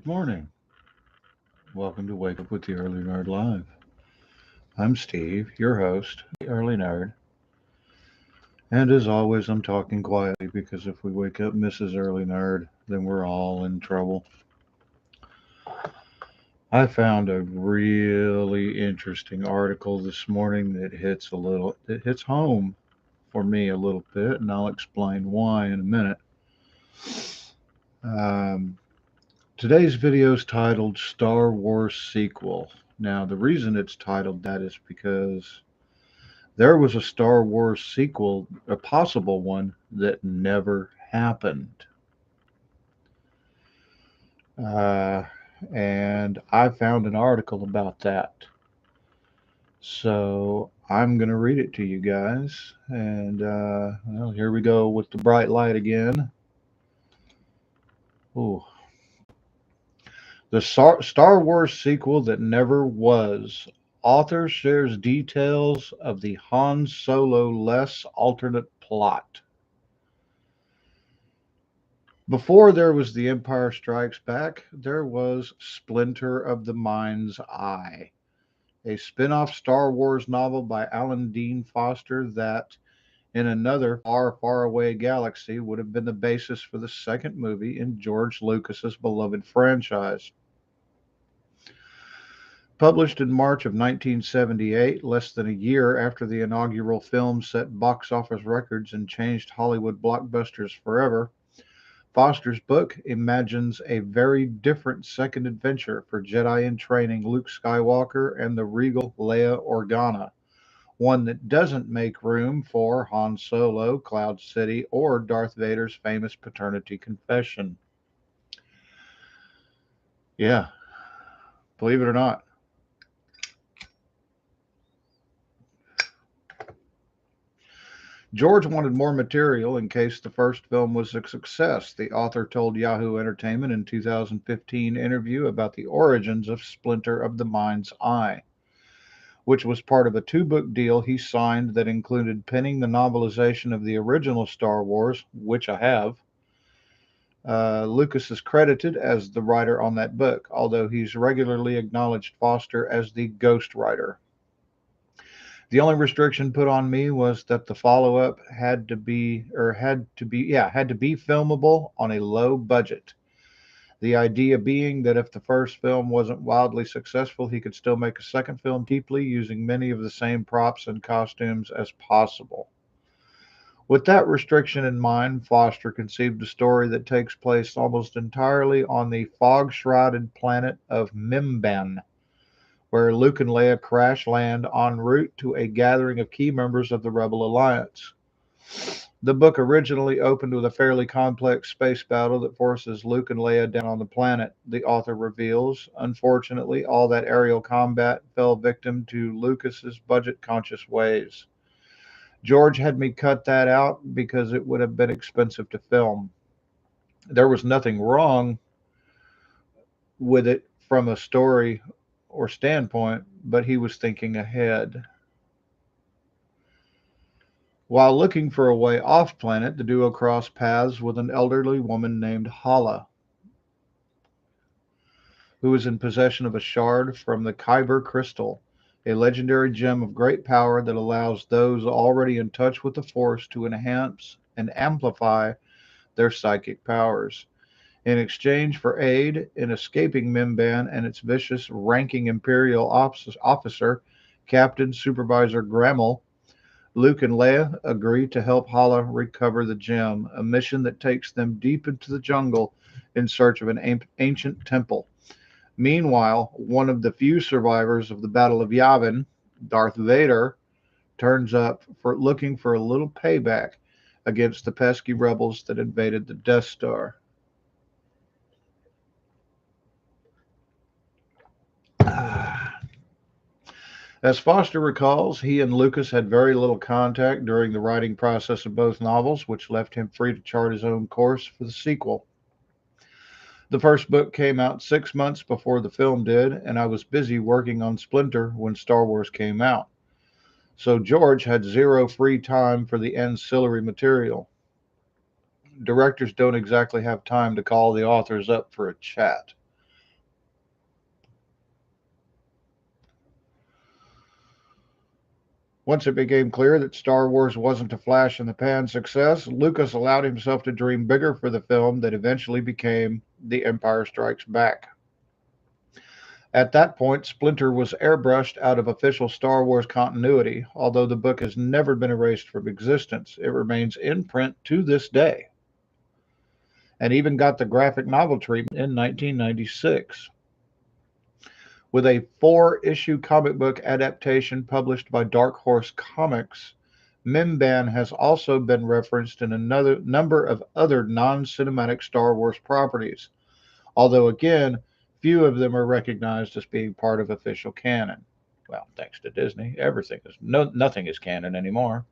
Good morning. Welcome to Wake Up with the Early Nerd Live. I'm Steve, your host, the Early Nerd. And as always, I'm talking quietly because if we wake up Mrs. Early Nerd, then we're all in trouble. I found a really interesting article this morning that hits home for me a little bit, and I'll explain why in a minute. Um, Today's video is titled Star Wars Sequel. Now, the reason it's titled that is because there was a Star Wars sequel, a possible one, that never happened. Uh, and I found an article about that. So I'm going to read it to you guys. And, well, here we go with the bright light again. Ooh. The Star Wars sequel that never was. Author shares details of the Han Solo less alternate plot. Before there was The Empire Strikes Back, there was Splinter of the Mind's Eye, a spin off Star Wars novel by Alan Dean Foster that, in another far, far away galaxy, would have been the basis for the second movie in George Lucas's beloved franchise. Published in March of 1978, less than a year after the inaugural film set box office records and changed Hollywood blockbusters forever, Foster's book imagines a very different second adventure for Jedi in training Luke Skywalker and the regal Leia Organa, one that doesn't make room for Han Solo, Cloud City, or Darth Vader's famous paternity confession. Yeah, believe it or not. George wanted more material in case the first film was a success, the author told Yahoo Entertainment in a 2015 interview about the origins of Splinter of the Mind's Eye, which was part of a two-book deal he signed that included penning the novelization of the original Star Wars, which I have. Lucas is credited as the writer on that book, although he's regularly acknowledged Foster as the ghostwriter. The only restriction put on me was that the follow-up had to be filmable on a low budget. The idea being that if the first film wasn't wildly successful, he could still make a second film cheaply using many of the same props and costumes as possible. With that restriction in mind, Foster conceived a story that takes place almost entirely on the fog-shrouded planet of Mimban, where Luke and Leia crash land en route to a gathering of key members of the Rebel Alliance. The book originally opened with a fairly complex space battle that forces Luke and Leia down on the planet, the author reveals. Unfortunately, all that aerial combat fell victim to Lucas's budget conscious ways. George had me cut that out because it would have been expensive to film. There was nothing wrong with it from a story or standpoint, but he was thinking ahead. While looking for a way off planet, the duo cross paths with an elderly woman named Hala, who is in possession of a shard from the Kyber crystal, a legendary gem of great power that allows those already in touch with the Force to enhance and amplify their psychic powers. In exchange for aid in escaping Mimban and its vicious ranking Imperial officer, Captain Supervisor Grammel, Luke and Leia agree to help Hala recover the gem, a mission that takes them deep into the jungle in search of an ancient temple. Meanwhile, one of the few survivors of the Battle of Yavin, Darth Vader, turns up for looking for a little payback against the pesky rebels that invaded the Death Star. As Foster recalls, he and Lucas had very little contact during the writing process of both novels, which left him free to chart his own course for the sequel. The first book came out 6 months before the film did, and I was busy working on Splinter when Star Wars came out. So George had zero free time for the ancillary material. Directors don't exactly have time to call the authors up for a chat. Once it became clear that Star Wars wasn't a flash in the pan success, Lucas allowed himself to dream bigger for the film that eventually became The Empire Strikes Back. At that point, Splinter was airbrushed out of official Star Wars continuity. Although the book has never been erased from existence, it remains in print to this day, and even got the graphic novel treatment in 1996. With a four-issue comic book adaptation published by Dark Horse Comics, Mimban has also been referenced in another number of other non-cinematic Star Wars properties, although again, few of them are recognized as being part of official canon. Well, thanks to Disney, nothing is canon anymore.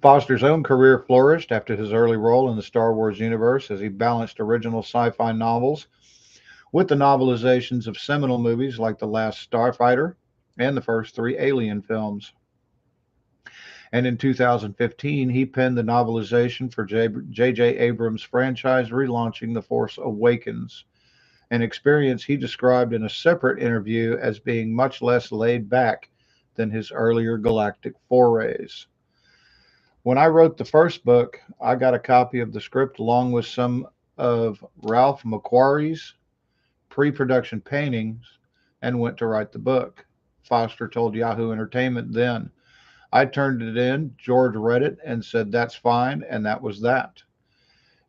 Foster's own career flourished after his early role in the Star Wars universe as he balanced original sci-fi novels with the novelizations of seminal movies like The Last Starfighter and the first three Alien films. And in 2015, he penned the novelization for J.J. Abrams' franchise relaunching The Force Awakens, an experience he described in a separate interview as being much less laid back than his earlier galactic forays. When I wrote the first book, I got a copy of the script along with some of Ralph McQuarrie's pre-production paintings and went to write the book. Foster told Yahoo Entertainment then. I turned it in, George read it and said that's fine, and that was that.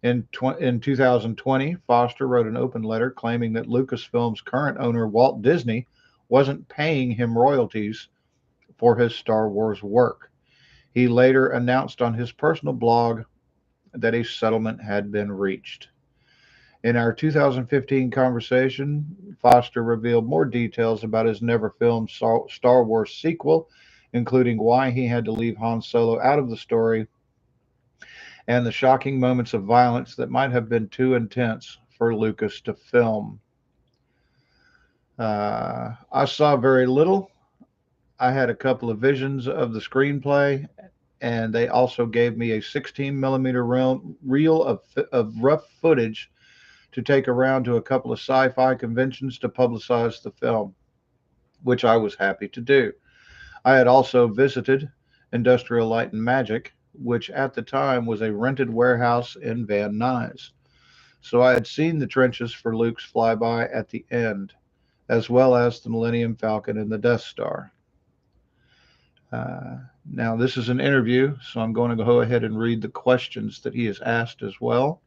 In 2020, Foster wrote an open letter claiming that Lucasfilm's current owner, Walt Disney, wasn't paying him royalties for his Star Wars work. He later announced on his personal blog that a settlement had been reached. In our 2015 conversation, Foster revealed more details about his never-filmed Star Wars sequel, including why he had to leave Han Solo out of the story and the shocking moments of violence that might have been too intense for Lucas to film. I saw very little. I had a couple of visions of the screenplay, and they also gave me a 16 millimeter reel of rough footage to take around to a couple of sci-fi conventions to publicize the film, which I was happy to do. I had also visited Industrial Light and Magic, which at the time was a rented warehouse in Van Nuys. So I had seen the trenches for Luke's flyby at the end, as well as the Millennium Falcon and the Death Star. Now, this is an interview, so I'm going to go ahead and read the questions that he has asked as well.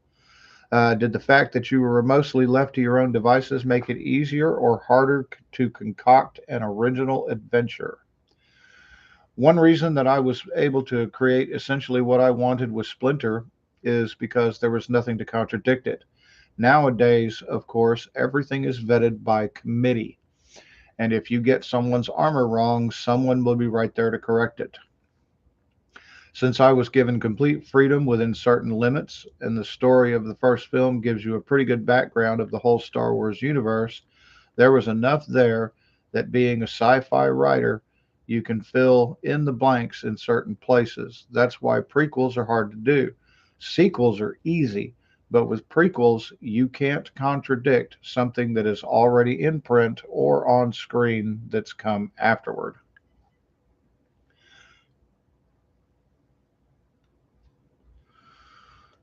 Did the fact that you were mostly left to your own devices make it easier or harder to concoct an original adventure? One reason that I was able to create essentially what I wanted with Splinter is because there was nothing to contradict it. Nowadays, of course, everything is vetted by committee. And if you get someone's armor wrong, someone will be right there to correct it. Since I was given complete freedom within certain limits, and the story of the first film gives you a pretty good background of the whole Star Wars universe, there was enough there that being a sci-fi writer, you can fill in the blanks in certain places. That's why prequels are hard to do. Sequels are easy, but with prequels, you can't contradict something that is already in print or on screen that's come afterward.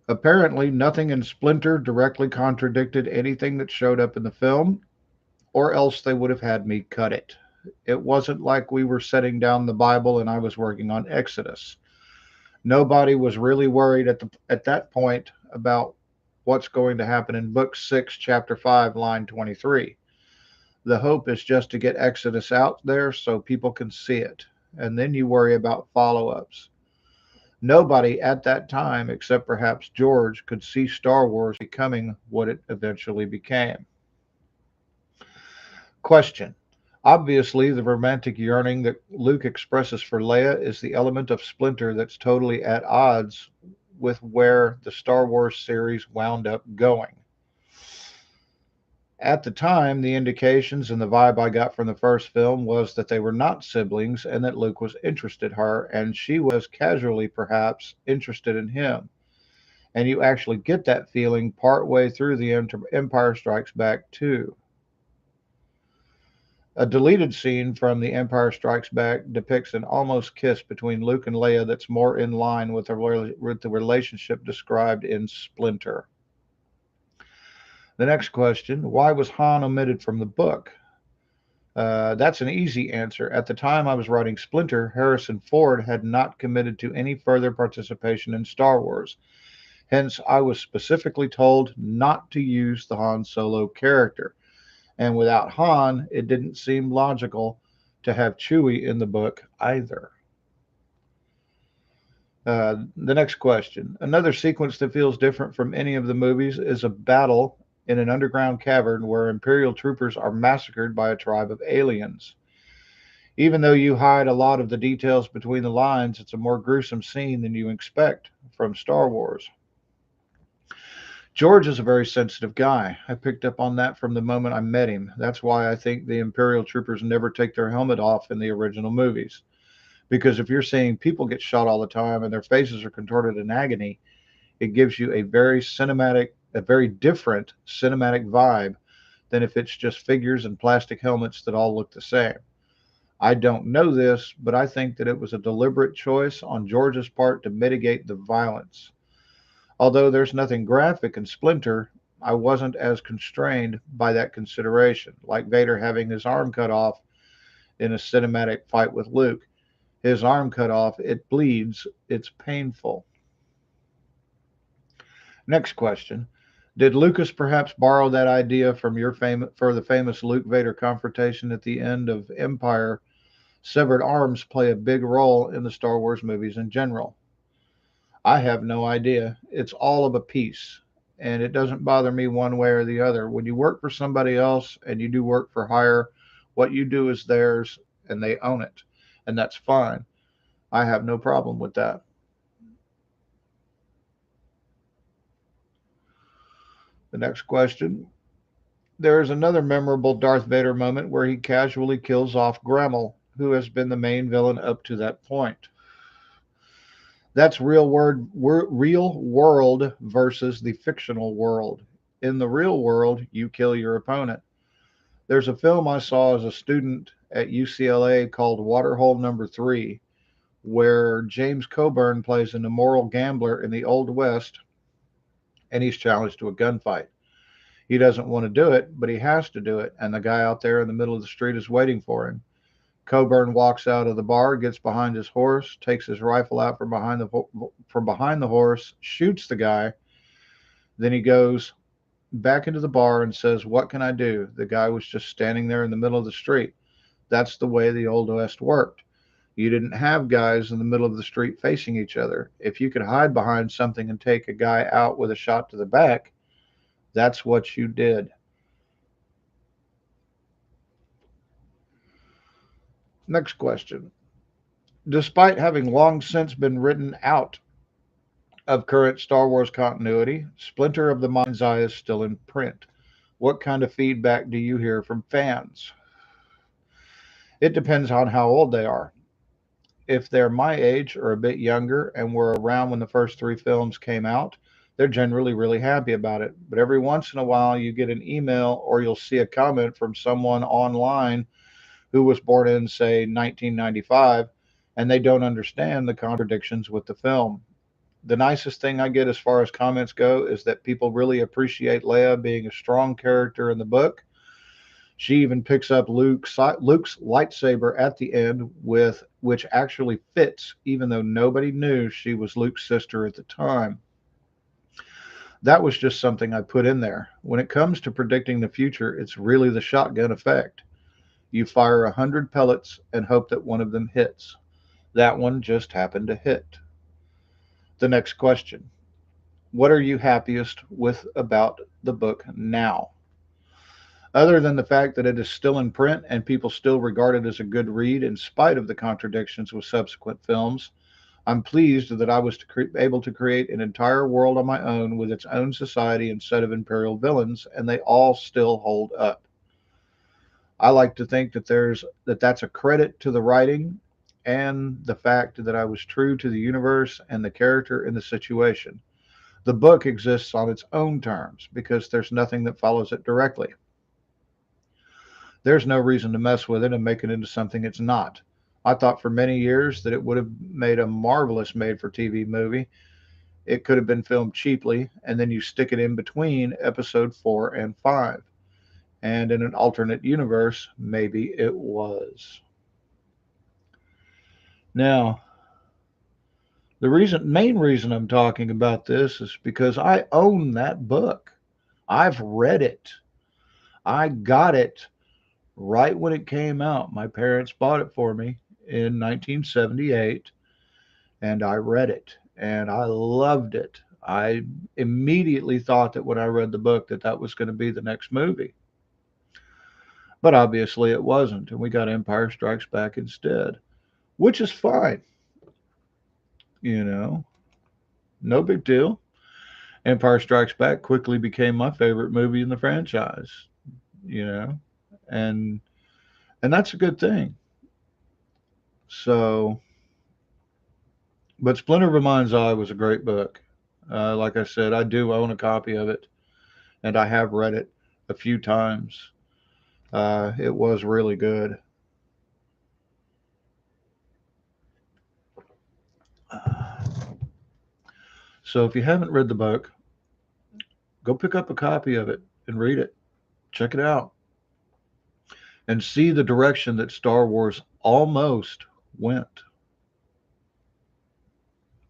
Apparently, nothing in Splinter directly contradicted anything that showed up in the film, or else they would have had me cut it. It wasn't like we were setting down the Bible and I was working on Exodus. Nobody was really worried at that point about what's going to happen in Book 6, Chapter 5, line 23. The hope is just to get Exodus out there so people can see it, and then you worry about follow-ups. Nobody at that time, except perhaps George, could see Star Wars becoming what it eventually became. Question. Obviously, the romantic yearning that Luke expresses for Leia is the element of Splinter that's totally at odds with where the Star Wars series wound up going. At the time, the indications and the vibe I got from the first film was that they were not siblings and that Luke was interested in her, and she was casually, perhaps, interested in him. And you actually get that feeling partway through the Empire Strikes Back too. A deleted scene from The Empire Strikes Back depicts an almost kiss between Luke and Leia that's more in line with the relationship described in Splinter. The next question, why was Han omitted from the book? That's an easy answer. At the time I was writing Splinter, Harrison Ford had not committed to any further participation in Star Wars. Hence, I was specifically told not to use the Han Solo character. And without Han, it didn't seem logical to have Chewie in the book either. The next question. Another sequence that feels different from any of the movies is a battle in an underground cavern where Imperial troopers are massacred by a tribe of aliens. Even though you hide a lot of the details between the lines, it's a more gruesome scene than you expect from Star Wars. George is a very sensitive guy. I picked up on that from the moment I met him. That's why I think the Imperial troopers never take their helmet off in the original movies. Because if you're seeing people get shot all the time and their faces are contorted in agony, it gives you a very different cinematic vibe than if it's just figures and plastic helmets that all look the same. I don't know this, but I think that it was a deliberate choice on George's part to mitigate the violence. Although there's nothing graphic in Splinter, I wasn't as constrained by that consideration, like Vader having his arm cut off in a cinematic fight with Luke. His arm cut off, it bleeds, it's painful. Next question. Did Lucas perhaps borrow that idea from for the famous Luke Vader confrontation at the end of Empire? Severed arms play a big role in the Star Wars movies in general. I have no idea. It's all of a piece, and it doesn't bother me one way or the other. When you work for somebody else and you do work for hire, what you do is theirs and they own it, and that's fine. I have no problem with that. The next question. There is another memorable Darth Vader moment where he casually kills off Gremmel, who has been the main villain up to that point. That's real world versus the fictional world. In the real world, you kill your opponent. There's a film I saw as a student at UCLA called Waterhole Number 3, where James Coburn plays an immoral gambler in the Old West, and he's challenged to a gunfight. He doesn't want to do it, but he has to do it, and the guy out there in the middle of the street is waiting for him. Coburn walks out of the bar, gets behind his horse, takes his rifle out from behind the horse, shoots the guy. Then he goes back into the bar and says, "What can I do?" The guy was just standing there in the middle of the street. That's the way the Old West worked. You didn't have guys in the middle of the street facing each other. If you could hide behind something and take a guy out with a shot to the back, that's what you did. Next question. Despite having long since been written out of current Star Wars continuity, Splinter of the Mind's Eye is still in print. What kind of feedback do you hear from fans? It depends on how old they are. If they're my age or a bit younger and were around when the first three films came out, they're generally really happy about it. But every once in a while, you get an email or you'll see a comment from someone online who was born in, say, 1995, and they don't understand the contradictions with the film. The nicest thing I get as far as comments go is that people really appreciate Leia being a strong character in the book. She even picks up Luke's lightsaber at the end, with which actually fits, even though nobody knew she was Luke's sister at the time. That was just something I put in there. When it comes to predicting the future, it's really the shotgun effect. You fire 100 pellets and hope that one of them hits. That one just happened to hit. The next question. What are you happiest with about the book now? Other than the fact that it is still in print and people still regard it as a good read in spite of the contradictions with subsequent films, I'm pleased that I was able to create an entire world on my own with its own society and set of Imperial villains, and they all still hold up. I like to think that's a credit to the writing and the fact that I was true to the universe and the character in the situation. The book exists on its own terms because there's nothing that follows it directly. There's no reason to mess with it and make it into something it's not. I thought for many years that it would have made a marvelous made for TV movie. It could have been filmed cheaply, and then you stick it in between episode 4 and 5. And in an alternate universe, maybe it was. Now, main reason I'm talking about this is because I own that book. I've read it. I got it right when it came out. My parents bought it for me in 1978, and I read it, and I loved it. I immediately thought that when I read the book that that was going to be the next movie. But obviously it wasn't, and we got Empire Strikes Back instead, which is fine. You know, no big deal. Empire Strikes Back quickly became my favorite movie in the franchise, you know, and and that's a good thing. So, but Splinter of a Mind's Eye was a great book. Like I said, I do own a copy of it, and I have read it a few times. It was really good. So if you haven't read the book, go pick up a copy of it and read it. Check it out and see the direction that Star Wars almost went.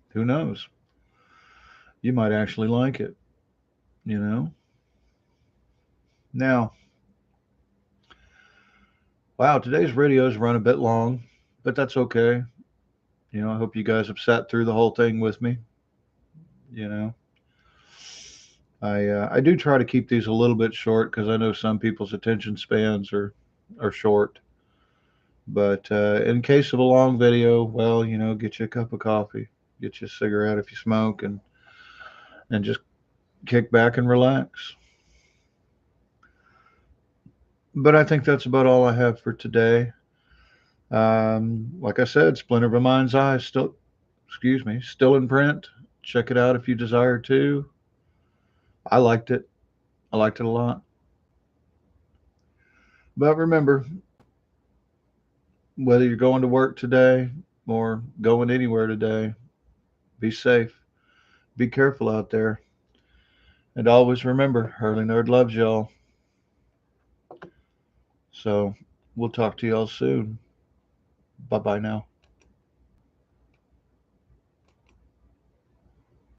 Who knows? You might actually like it, you know? Now, wow, today's video's run a bit long, but that's okay. You know, I hope you guys have sat through the whole thing with me. You know, I do try to keep these a little bit short because I know some people's attention spans are short. But in case of a long video, well, you know, get you a cup of coffee, get you a cigarette if you smoke, and just kick back and relax. But I think that's about all I have for today. Like I said, Splinter of a Mind's Eye still, excuse me, still in print. Check it out if you desire to. I liked it. I liked it a lot. But remember, whether you're going to work today or going anywhere today, be safe. Be careful out there. And always remember, Hurley Nerd loves y'all. So we'll talk to y'all soon. Bye bye now.